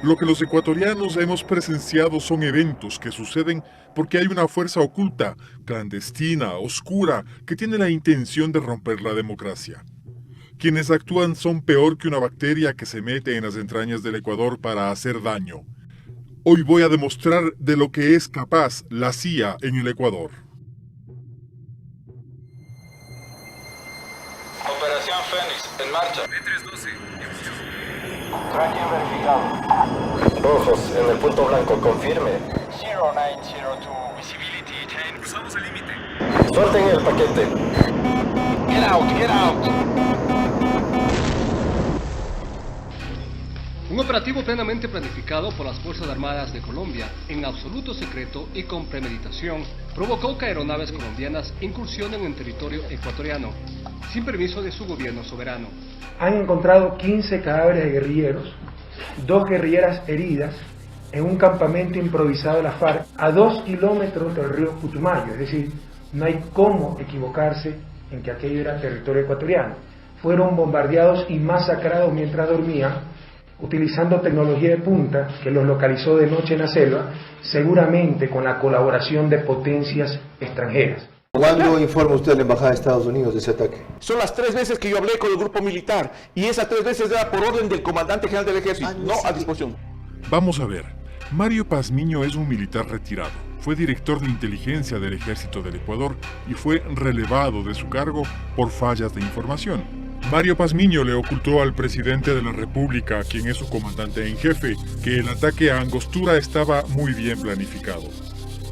Lo que los ecuatorianos hemos presenciado son eventos que suceden porque hay una fuerza oculta, clandestina, oscura, que tiene la intención de romper la democracia. Quienes actúan son peor que una bacteria que se mete en las entrañas del Ecuador para hacer daño. Hoy voy a demostrar de lo que es capaz la CIA en el Ecuador. Operación Fénix, en marcha. B312. Tracking verificado. Rojos, en el punto blanco, confirme. 0902, visibility 10. Cruzamos el límite. Suelten el paquete. Get out, get out. Un operativo plenamente planificado por las Fuerzas Armadas de Colombia, en absoluto secreto y con premeditación, provocó que aeronaves colombianas incursionen en territorio ecuatoriano, sin permiso de su gobierno soberano. Han encontrado 15 cadáveres de guerrilleros, 2 guerrilleras heridas, en un campamento improvisado de la FARC a 2 kilómetros del río Putumayo, es decir, no hay cómo equivocarse en que aquello era territorio ecuatoriano. Fueron bombardeados y masacrados mientras dormían, utilizando tecnología de punta que los localizó de noche en la selva, seguramente con la colaboración de potencias extranjeras. ¿Cuándo informa usted a la Embajada de Estados Unidos de ese ataque? Son las 3 veces que yo hablé con el grupo militar y esas 3 veces era por orden del comandante general del ejército, no a disposición. Vamos a ver. Mario Pazmiño es un militar retirado. Fue director de inteligencia del Ejército del Ecuador y fue relevado de su cargo por fallas de información. Mario Pazmiño le ocultó al presidente de la República, quien es su comandante en jefe, que el ataque a Angostura estaba muy bien planificado.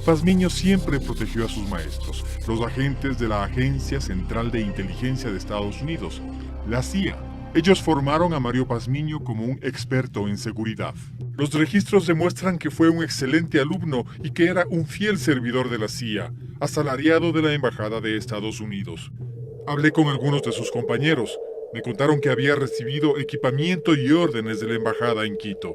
Pazmiño siempre protegió a sus maestros, los agentes de la Agencia Central de Inteligencia de Estados Unidos, la CIA. Ellos formaron a Mario Pazmiño como un experto en seguridad. Los registros demuestran que fue un excelente alumno y que era un fiel servidor de la CIA, asalariado de la Embajada de Estados Unidos. Hablé con algunos de sus compañeros. Me contaron que había recibido equipamiento y órdenes de la embajada en Quito.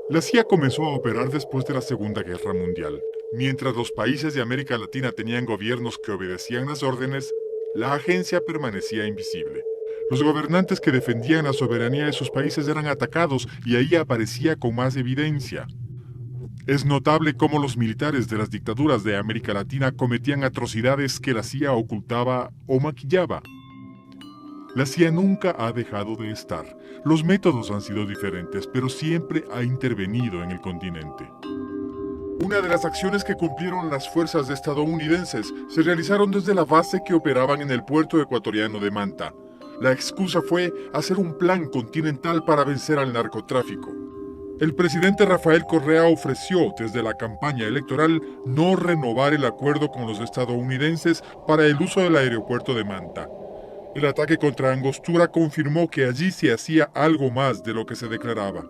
La CIA comenzó a operar después de la Segunda Guerra Mundial. Mientras los países de América Latina tenían gobiernos que obedecían las órdenes, la agencia permanecía invisible. Los gobernantes que defendían la soberanía de sus países eran atacados y ahí aparecía con más evidencia. Es notable cómo los militares de las dictaduras de América Latina cometían atrocidades que la CIA ocultaba o maquillaba. La CIA nunca ha dejado de estar. Los métodos han sido diferentes, pero siempre ha intervenido en el continente. Una de las acciones que cumplieron las fuerzas estadounidenses se realizaron desde la base que operaban en el puerto ecuatoriano de Manta. La excusa fue hacer un plan continental para vencer al narcotráfico. El presidente Rafael Correa ofreció desde la campaña electoral no renovar el acuerdo con los estadounidenses para el uso del aeropuerto de Manta. El ataque contra Angostura confirmó que allí se hacía algo más de lo que se declaraba.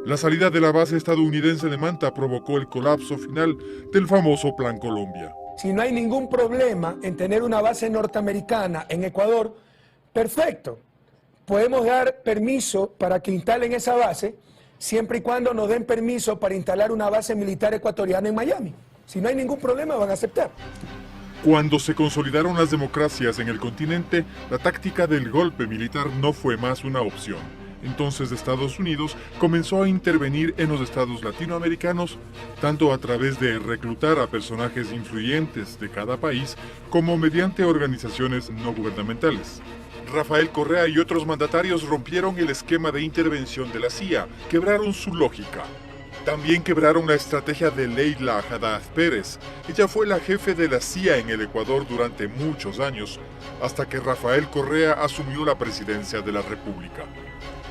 La salida de la base estadounidense de Manta provocó el colapso final del famoso Plan Colombia. Si no hay ningún problema en tener una base norteamericana en Ecuador, perfecto. Podemos dar permiso para que instalen esa base, siempre y cuando nos den permiso para instalar una base militar ecuatoriana en Miami. Si no hay ningún problema, van a aceptar. Cuando se consolidaron las democracias en el continente, la táctica del golpe militar no fue más una opción. Entonces Estados Unidos comenzó a intervenir en los estados latinoamericanos, tanto a través de reclutar a personajes influyentes de cada país, como mediante organizaciones no gubernamentales. Rafael Correa y otros mandatarios rompieron el esquema de intervención de la CIA, quebraron su lógica. También quebraron la estrategia de Leila Haddad Pérez. Ella fue la jefe de la CIA en el Ecuador durante muchos años, hasta que Rafael Correa asumió la presidencia de la República.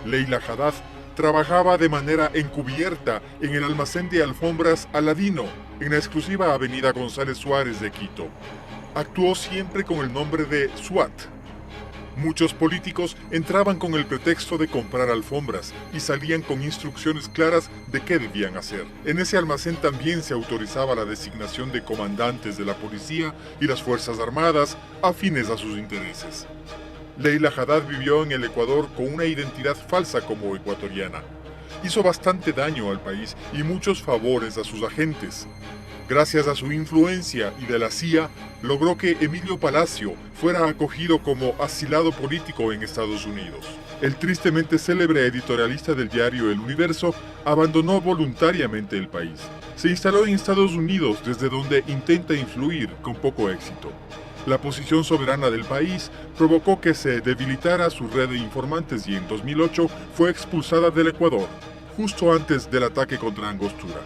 Leila Haddad trabajaba de manera encubierta en el almacén de alfombras Aladino, en la exclusiva avenida González Suárez de Quito. Actuó siempre con el nombre de SWAT. Muchos políticos entraban con el pretexto de comprar alfombras y salían con instrucciones claras de qué debían hacer. En ese almacén también se autorizaba la designación de comandantes de la policía y las Fuerzas Armadas afines a sus intereses. Leila Haddad vivió en el Ecuador con una identidad falsa como ecuatoriana. Hizo bastante daño al país y muchos favores a sus agentes. Gracias a su influencia y de la CIA, logró que Emilio Palacio fuera acogido como asilado político en Estados Unidos. El tristemente célebre editorialista del diario El Universo abandonó voluntariamente el país. Se instaló en Estados Unidos, desde donde intenta influir con poco éxito. La posición soberana del país provocó que se debilitara su red de informantes y en 2008 fue expulsada del Ecuador, justo antes del ataque contra Angostura.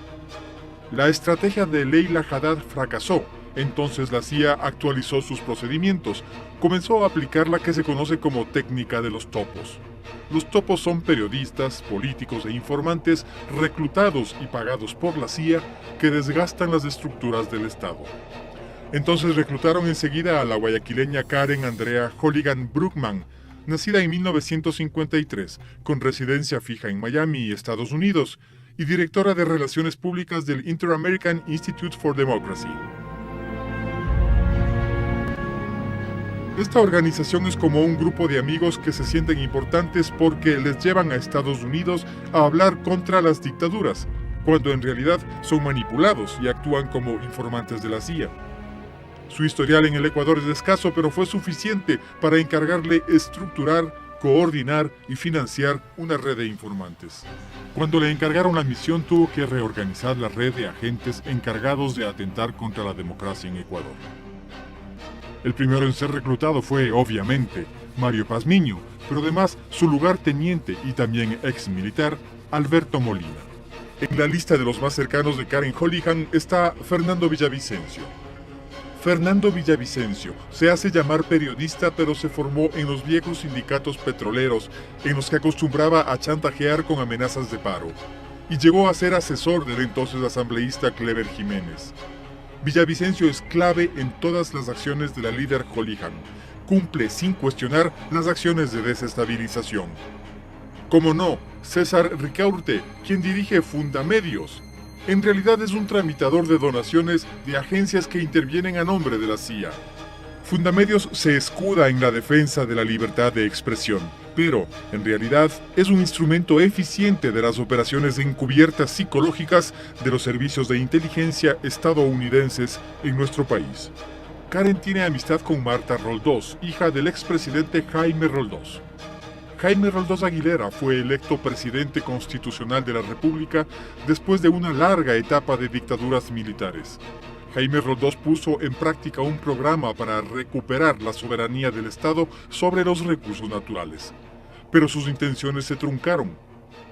La estrategia de Leila Haddad fracasó, entonces la CIA actualizó sus procedimientos, comenzó a aplicar la que se conoce como técnica de los topos. Los topos son periodistas, políticos e informantes reclutados y pagados por la CIA que desgastan las estructuras del Estado. Entonces reclutaron enseguida a la guayaquileña Karen Andrea Holligan Bruckman, nacida en 1953, con residencia fija en Miami, Estados Unidos, y directora de Relaciones Públicas del Inter-American Institute for Democracy. Esta organización es como un grupo de amigos que se sienten importantes porque les llevan a Estados Unidos a hablar contra las dictaduras, cuando en realidad son manipulados y actúan como informantes de la CIA. Su historial en el Ecuador es escaso, pero fue suficiente para encargarle estructurar, coordinar y financiar una red de informantes. Cuando le encargaron la misión, tuvo que reorganizar la red de agentes encargados de atentar contra la democracia en Ecuador. El primero en ser reclutado fue, obviamente, Mario Pazmiño, pero además su lugarteniente y también ex militar, Alberto Molina. En la lista de los más cercanos de Karen Holligan está Fernando Villavicencio. Fernando Villavicencio se hace llamar periodista, pero se formó en los viejos sindicatos petroleros, en los que acostumbraba a chantajear con amenazas de paro, y llegó a ser asesor del entonces asambleísta Clever Jiménez. Villavicencio es clave en todas las acciones de la líder Holligan. Cumple sin cuestionar las acciones de desestabilización. Como no, César Ricaurte, quien dirige Fundamedios, en realidad es un tramitador de donaciones de agencias que intervienen a nombre de la CIA. Fundamedios se escuda en la defensa de la libertad de expresión, pero, en realidad, es un instrumento eficiente de las operaciones encubiertas psicológicas de los servicios de inteligencia estadounidenses en nuestro país. Karen tiene amistad con Marta Roldós, hija del expresidente Jaime Roldós. Jaime Roldós Aguilera fue electo presidente constitucional de la República después de una larga etapa de dictaduras militares. Jaime Roldós puso en práctica un programa para recuperar la soberanía del Estado sobre los recursos naturales. Pero sus intenciones se truncaron.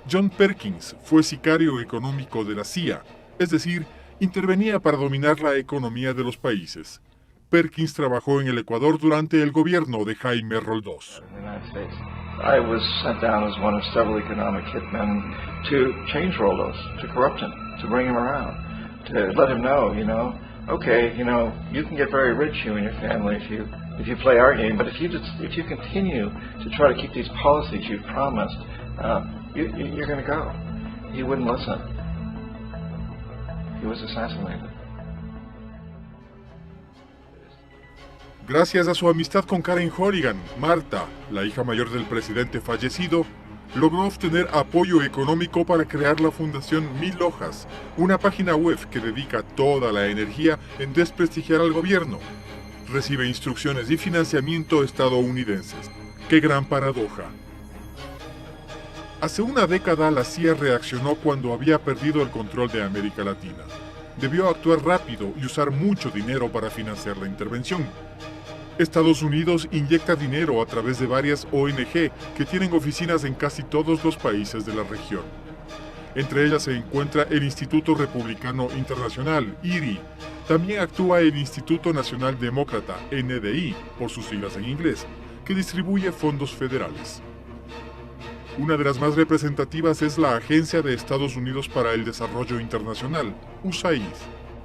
John Perkins fue sicario económico de la CIA, es decir, intervenía para dominar la economía de los países. Perkins trabajó en el Ecuador durante el gobierno de Jaime Roldós. I was sent down as one of several economic hitmen to change Roldós, to corrupt him, to bring him around, to let him know, okay, you can get very rich, you and your family, if you play our game, but if you continue to try to keep these policies you've promised, you're going to go. He wouldn't listen. He was assassinated. Gracias a su amistad con Karen Holligan, Marta, la hija mayor del presidente fallecido, logró obtener apoyo económico para crear la Fundación Mil Hojas, una página web que dedica toda la energía en desprestigiar al gobierno. Recibe instrucciones y financiamiento estadounidenses. ¡Qué gran paradoja! Hace una década la CIA reaccionó cuando había perdido el control de América Latina. Debió actuar rápido y usar mucho dinero para financiar la intervención. Estados Unidos inyecta dinero a través de varias ONG que tienen oficinas en casi todos los países de la región. Entre ellas se encuentra el Instituto Republicano Internacional, IRI. También actúa el Instituto Nacional Demócrata, NDI, por sus siglas en inglés, que distribuye fondos federales. Una de las más representativas es la Agencia de Estados Unidos para el Desarrollo Internacional, USAID.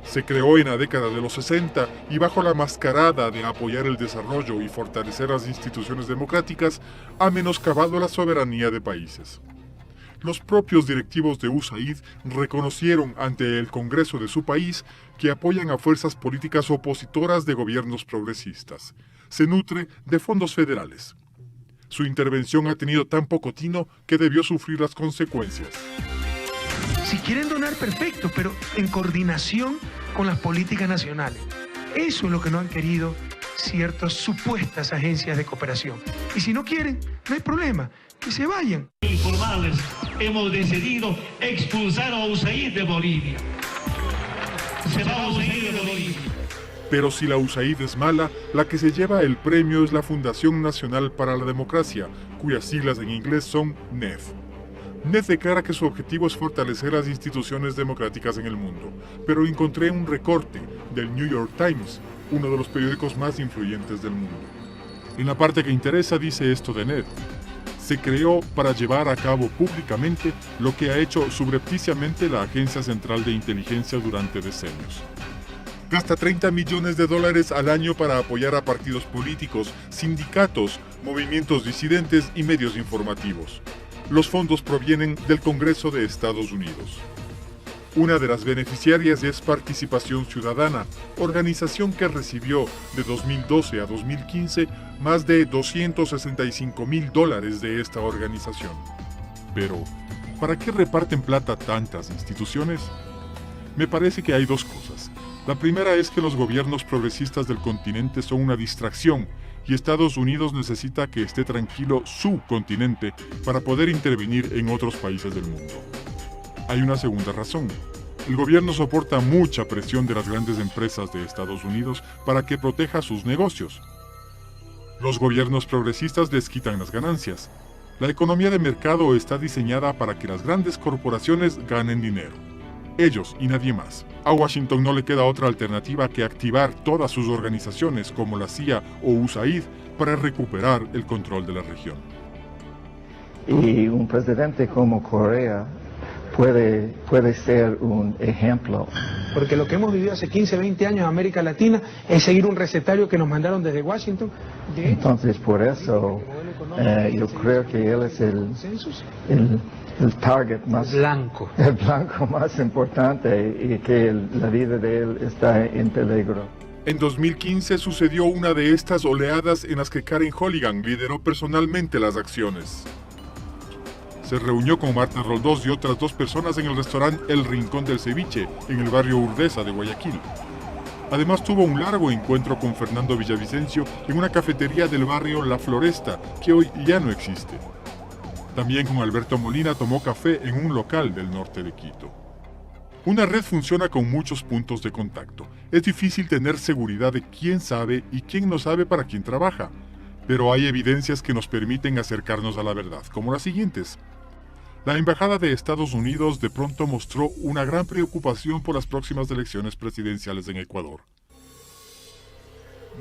Se creó en la década de los 60 y bajo la mascarada de apoyar el desarrollo y fortalecer las instituciones democráticas, ha menoscabado la soberanía de países. Los propios directivos de USAID reconocieron ante el Congreso de su país que apoyan a fuerzas políticas opositoras de gobiernos progresistas. Se nutre de fondos federales. Su intervención ha tenido tan poco tino que debió sufrir las consecuencias. Si quieren donar, perfecto, pero en coordinación con las políticas nacionales. Eso es lo que no han querido ciertas supuestas agencias de cooperación. Y si no quieren, no hay problema, que se vayan. Informarles, hemos decidido expulsar a USAID de Bolivia. Se va a USAID de Bolivia. Pero si la USAID es mala, la que se lleva el premio es la Fundación Nacional para la Democracia, cuyas siglas en inglés son NED. NED declara que su objetivo es fortalecer las instituciones democráticas en el mundo, pero encontré un recorte del New York Times, uno de los periódicos más influyentes del mundo. En la parte que interesa dice esto de NED. Se creó para llevar a cabo públicamente lo que ha hecho subrepticiamente la Agencia Central de Inteligencia durante decenios. Gasta $30 millones al año para apoyar a partidos políticos, sindicatos, movimientos disidentes y medios informativos. Los fondos provienen del Congreso de Estados Unidos. Una de las beneficiarias es Participación Ciudadana, organización que recibió de 2012 a 2015 más de $265,000 de esta organización. Pero, ¿para qué reparten plata tantas instituciones? Me parece que hay dos cosas. La primera es que los gobiernos progresistas del continente son una distracción y Estados Unidos necesita que esté tranquilo su continente para poder intervenir en otros países del mundo. Hay una segunda razón. El gobierno soporta mucha presión de las grandes empresas de Estados Unidos para que proteja sus negocios. Los gobiernos progresistas les quitan las ganancias. La economía de mercado está diseñada para que las grandes corporaciones ganen dinero. Ellos y nadie más. A Washington no le queda otra alternativa que activar todas sus organizaciones como la CIA o USAID para recuperar el control de la región. Y un presidente como Corea puede ser un ejemplo. Porque lo que hemos vivido hace 15, 20 años en América Latina es seguir un recetario que nos mandaron desde Washington. Entonces, por eso, yo creo que él es el target más blanco. El blanco más importante y que la vida de él está en peligro. En 2015 sucedió una de estas oleadas en las que Karen Holligan lideró personalmente las acciones. Se reunió con Marta Roldós y otras 2 personas en el restaurante El Rincón del Ceviche, en el barrio Urdesa de Guayaquil. Además tuvo un largo encuentro con Fernando Villavicencio en una cafetería del barrio La Floresta, que hoy ya no existe. También con Alberto Molina tomó café en un local del norte de Quito. Una red funciona con muchos puntos de contacto. Es difícil tener seguridad de quién sabe y quién no sabe para quién trabaja, pero hay evidencias que nos permiten acercarnos a la verdad, como las siguientes. La Embajada de Estados Unidos de pronto mostró una gran preocupación por las próximas elecciones presidenciales en Ecuador.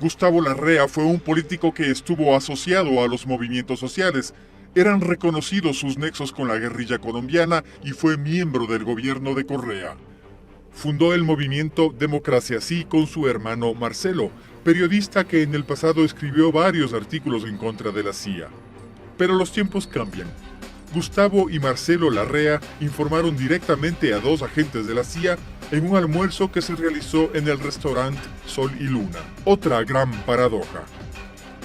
Gustavo Larrea fue un político que estuvo asociado a los movimientos sociales. Eran reconocidos sus nexos con la guerrilla colombiana y fue miembro del gobierno de Correa. Fundó el movimiento Democracia Sí con su hermano Marcelo, periodista que en el pasado escribió varios artículos en contra de la CIA. Pero los tiempos cambian. Gustavo y Marcelo Larrea informaron directamente a 2 agentes de la CIA en un almuerzo que se realizó en el restaurante Sol y Luna. Otra gran paradoja.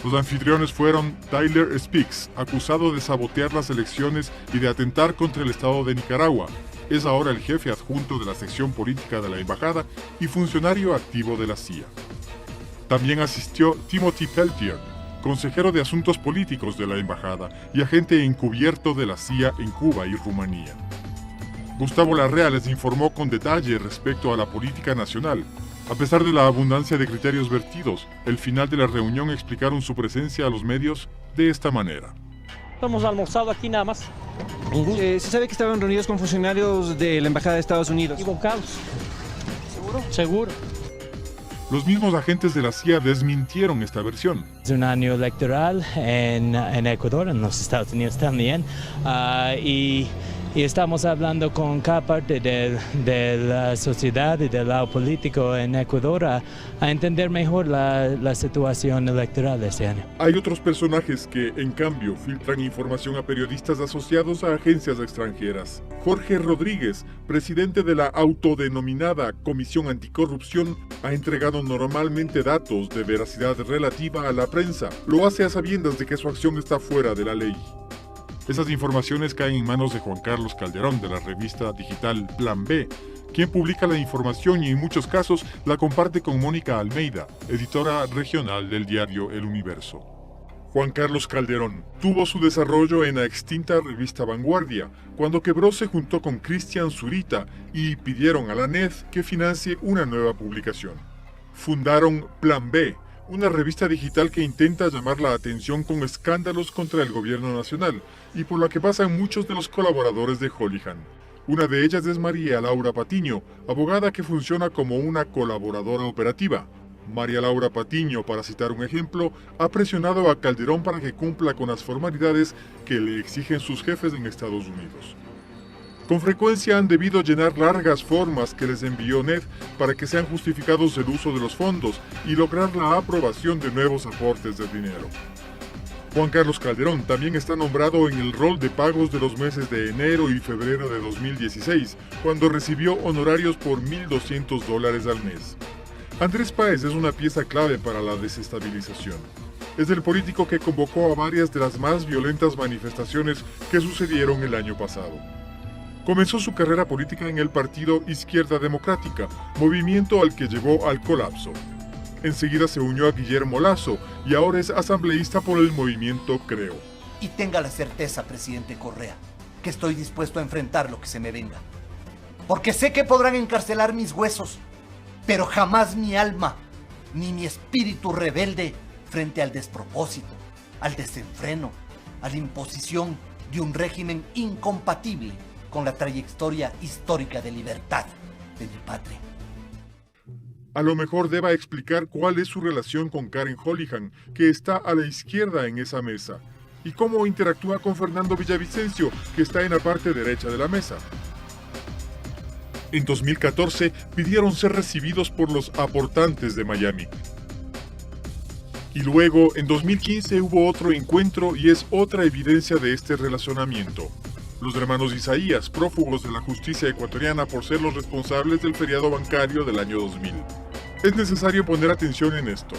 Los anfitriones fueron Tyler Speaks, acusado de sabotear las elecciones y de atentar contra el Estado de Nicaragua. Es ahora el jefe adjunto de la sección política de la embajada y funcionario activo de la CIA. También asistió Timothy Peltier, consejero de Asuntos Políticos de la embajada y agente encubierto de la CIA en Cuba y Rumanía. Gustavo Larrea les informó con detalle respecto a la política nacional. A pesar de la abundancia de criterios vertidos, el final de la reunión explicaron su presencia a los medios de esta manera. Hemos almorzado aquí nada más. Se sabe que estaban reunidos con funcionarios de la Embajada de Estados Unidos. Equivocados. ¿Seguro? Seguro. Los mismos agentes de la CIA desmintieron esta versión. Es un año electoral en Ecuador, en los Estados Unidos también, y estamos hablando con cada parte de la sociedad y del lado político en Ecuador a entender mejor la situación electoral de este año. Hay otros personajes que, en cambio, filtran información a periodistas asociados a agencias extranjeras. Jorge Rodríguez, presidente de la autodenominada Comisión Anticorrupción, ha entregado normalmente datos de veracidad relativa a la prensa. Lo hace a sabiendas de que su acción está fuera de la ley. Esas informaciones caen en manos de Juan Carlos Calderón, de la revista digital Plan B, quien publica la información y en muchos casos la comparte con Mónica Almeida, editora regional del diario El Universo. Juan Carlos Calderón tuvo su desarrollo en la extinta revista Vanguardia. Cuando quebró se juntó con Cristian Zurita y pidieron a la NED que financie una nueva publicación. Fundaron Plan B, una revista digital que intenta llamar la atención con escándalos contra el gobierno nacional y por la que pasan muchos de los colaboradores de Holihan. Una de ellas es María Laura Patiño, abogada que funciona como una colaboradora operativa. María Laura Patiño, para citar un ejemplo, ha presionado a Calderón para que cumpla con las formalidades que le exigen sus jefes en Estados Unidos. Con frecuencia han debido llenar largas formas que les envió NED para que sean justificados el uso de los fondos y lograr la aprobación de nuevos aportes de dinero. Juan Carlos Calderón también está nombrado en el rol de pagos de los meses de enero y febrero de 2016, cuando recibió honorarios por $1,200 al mes. Andrés Páez es una pieza clave para la desestabilización. Es el político que convocó a varias de las más violentas manifestaciones que sucedieron el año pasado. Comenzó su carrera política en el partido Izquierda Democrática, movimiento al que llevó al colapso. Enseguida se unió a Guillermo Lasso y ahora es asambleísta por el movimiento Creo. Y tenga la certeza, presidente Correa, que estoy dispuesto a enfrentar lo que se me venga. Porque sé que podrán encarcelar mis huesos, pero jamás mi alma, ni mi espíritu rebelde frente al despropósito, al desenfreno, a la imposición de un régimen incompatible con la trayectoria histórica de libertad de mi patria. A lo mejor deba explicar cuál es su relación con Karen Holihan, que está a la izquierda en esa mesa, y cómo interactúa con Fernando Villavicencio, que está en la parte derecha de la mesa. En 2014 pidieron ser recibidos por los aportantes de Miami. Y luego, en 2015 hubo otro encuentro y es otra evidencia de este relacionamiento. Los hermanos Isaías, prófugos de la justicia ecuatoriana por ser los responsables del feriado bancario del año 2000. Es necesario poner atención en esto.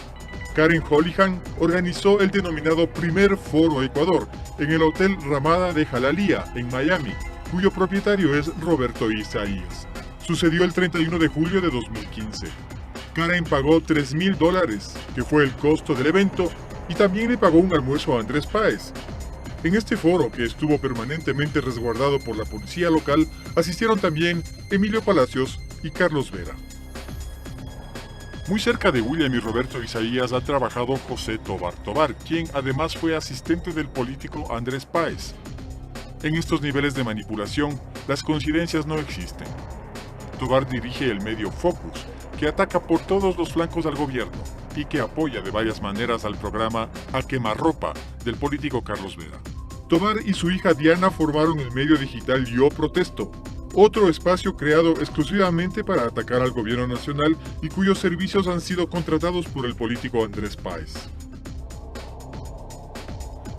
Karen Holihan organizó el denominado Primer Foro Ecuador en el Hotel Ramada de Jalalía, en Miami, cuyo propietario es Roberto Isaías. Sucedió el 31 de julio de 2015. Karen pagó $3,000, que fue el costo del evento, y también le pagó un almuerzo a Andrés Páez. En este foro, que estuvo permanentemente resguardado por la policía local, asistieron también Emilio Palacios y Carlos Vera. Muy cerca de William y Roberto Isaías ha trabajado José Tobar Tobar, quien además fue asistente del político Andrés Páez. En estos niveles de manipulación, las coincidencias no existen. Tobar dirige el medio Focus, que ataca por todos los flancos al gobierno y que apoya de varias maneras al programa A Quemarropa del político Carlos Vera. Tobar y su hija Diana formaron el medio digital Yo Protesto, otro espacio creado exclusivamente para atacar al gobierno nacional y cuyos servicios han sido contratados por el político Andrés Páez.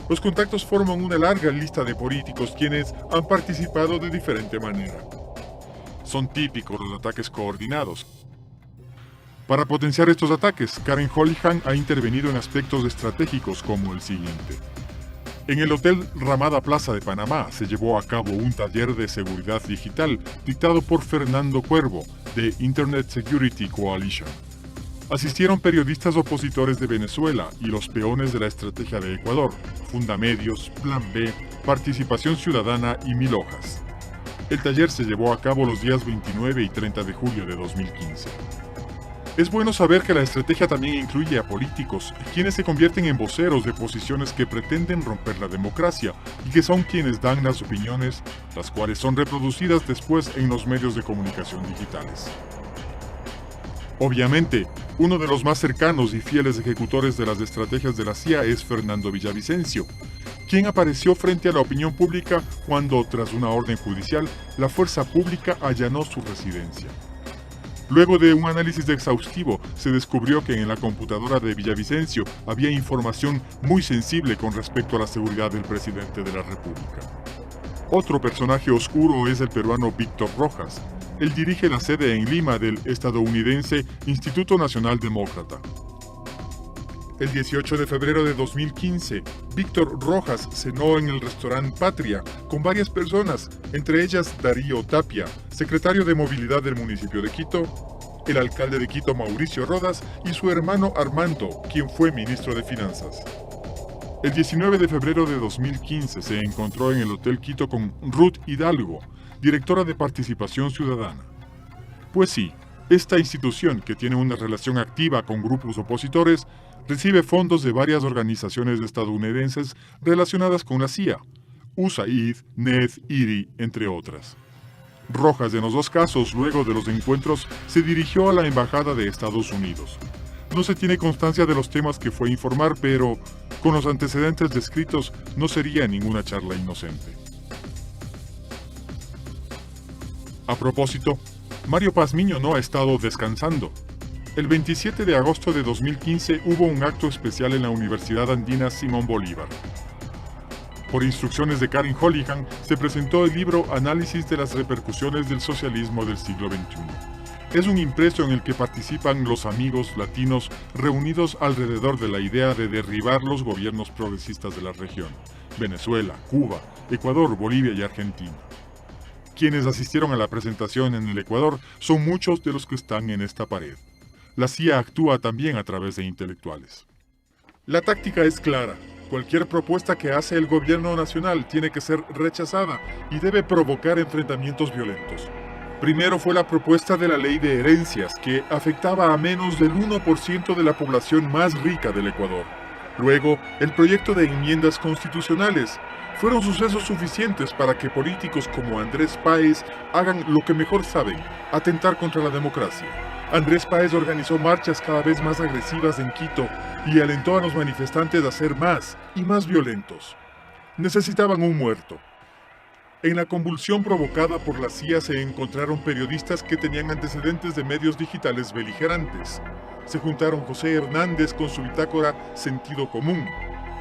Los contactos forman una larga lista de políticos quienes han participado de diferente manera. Son típicos los ataques coordinados. Para potenciar estos ataques, Karen Holihan ha intervenido en aspectos estratégicos como el siguiente. En el Hotel Ramada Plaza de Panamá se llevó a cabo un taller de seguridad digital dictado por Fernando Cuervo, de Internet Security Coalition. Asistieron periodistas opositores de Venezuela y los peones de la estrategia de Ecuador, Fundamedios, Plan B, Participación Ciudadana y 1000 hojas. El taller se llevó a cabo los días 29 y 30 de julio de 2015. Es bueno saber que la estrategia también incluye a políticos, quienes se convierten en voceros de posiciones que pretenden romper la democracia y que son quienes dan las opiniones, las cuales son reproducidas después en los medios de comunicación digitales. Obviamente, uno de los más cercanos y fieles ejecutores de las estrategias de la CIA es Fernando Villavicencio, quien apareció frente a la opinión pública cuando, tras una orden judicial, la fuerza pública allanó su residencia. Luego de un análisis exhaustivo, se descubrió que en la computadora de Villavicencio había información muy sensible con respecto a la seguridad del presidente de la República. Otro personaje oscuro es el peruano Víctor Rojas. Él dirige la sede en Lima del estadounidense Instituto Nacional Demócrata. El 18 de febrero de 2015, Víctor Rojas cenó en el restaurante Patria con varias personas, entre ellas Darío Tapia, secretario de Movilidad del municipio de Quito, el alcalde de Quito Mauricio Rodas y su hermano Armando, quien fue ministro de Finanzas. El 19 de febrero de 2015 se encontró en el Hotel Quito con Ruth Hidalgo, directora de Participación Ciudadana. Pues sí, esta institución, que tiene una relación activa con grupos opositores, recibe fondos de varias organizaciones estadounidenses relacionadas con la CIA, USAID, NED, IRI, entre otras. Rojas, en los dos casos, luego de los encuentros, se dirigió a la Embajada de Estados Unidos. No se tiene constancia de los temas que fue a informar, pero con los antecedentes descritos no sería ninguna charla inocente. A propósito, Mario Pazmiño no ha estado descansando. El 27 de agosto de 2015 hubo un acto especial en la Universidad Andina Simón Bolívar. Por instrucciones de Karen Holligan, se presentó el libro Análisis de las repercusiones del socialismo del siglo XXI. Es un impreso en el que participan los amigos latinos reunidos alrededor de la idea de derribar los gobiernos progresistas de la región: Venezuela, Cuba, Ecuador, Bolivia y Argentina. Quienes asistieron a la presentación en el Ecuador son muchos de los que están en esta pared. La CIA actúa también a través de intelectuales. La táctica es clara. Cualquier propuesta que hace el gobierno nacional tiene que ser rechazada y debe provocar enfrentamientos violentos. Primero fue la propuesta de la ley de herencias, que afectaba a menos del 1% de la población más rica del Ecuador. Luego, el proyecto de enmiendas constitucionales. Fueron sucesos suficientes para que políticos como Andrés Páez hagan lo que mejor saben: atentar contra la democracia. Andrés Páez organizó marchas cada vez más agresivas en Quito y alentó a los manifestantes a ser más y más violentos. Necesitaban un muerto. En la convulsión provocada por la CIA se encontraron periodistas que tenían antecedentes de medios digitales beligerantes. Se juntaron José Hernández con su bitácora Sentido Común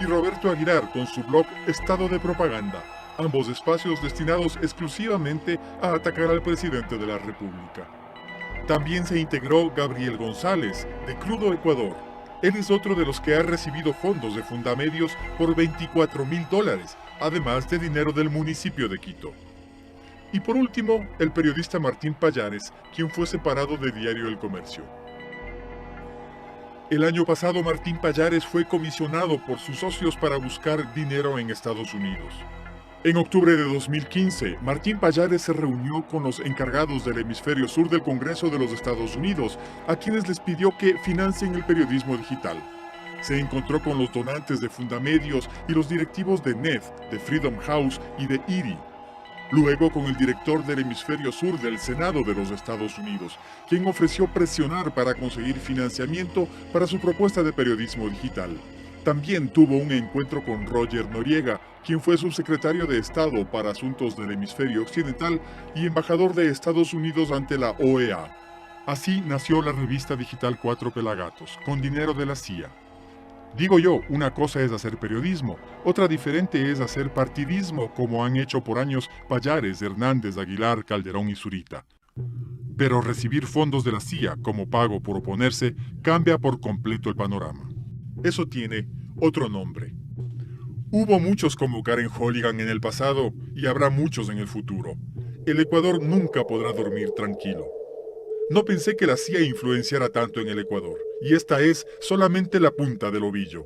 y Roberto Aguilar con su blog Estado de Propaganda, ambos espacios destinados exclusivamente a atacar al presidente de la República. También se integró Gabriel González, de Crudo Ecuador. Él es otro de los que ha recibido fondos de Fundamedios por $24,000, además de dinero del municipio de Quito. Y por último, el periodista Martín Pallares, quien fue separado de Diario El Comercio. El año pasado, Martín Pallares fue comisionado por sus socios para buscar dinero en Estados Unidos. En octubre de 2015, Martín Pallares se reunió con los encargados del hemisferio sur del Congreso de los Estados Unidos, a quienes les pidió que financien el periodismo digital. Se encontró con los donantes de Fundamedios y los directivos de NED, de Freedom House y de IRI. Luego con el director del hemisferio sur del Senado de los Estados Unidos, quien ofreció presionar para conseguir financiamiento para su propuesta de periodismo digital. También tuvo un encuentro con Roger Noriega, quien fue subsecretario de Estado para Asuntos del Hemisferio Occidental y embajador de Estados Unidos ante la OEA. Así nació la revista digital Cuatro Pelagatos, con dinero de la CIA. Digo yo, una cosa es hacer periodismo, otra diferente es hacer partidismo, como han hecho por años Pallares, Hernández, Aguilar, Calderón y Zurita. Pero recibir fondos de la CIA como pago por oponerse cambia por completo el panorama. Eso tiene otro nombre. Hubo muchos como Karen Holligan en el pasado y habrá muchos en el futuro. El Ecuador nunca podrá dormir tranquilo. No pensé que la CIA influenciara tanto en el Ecuador, y esta es solamente la punta del ovillo.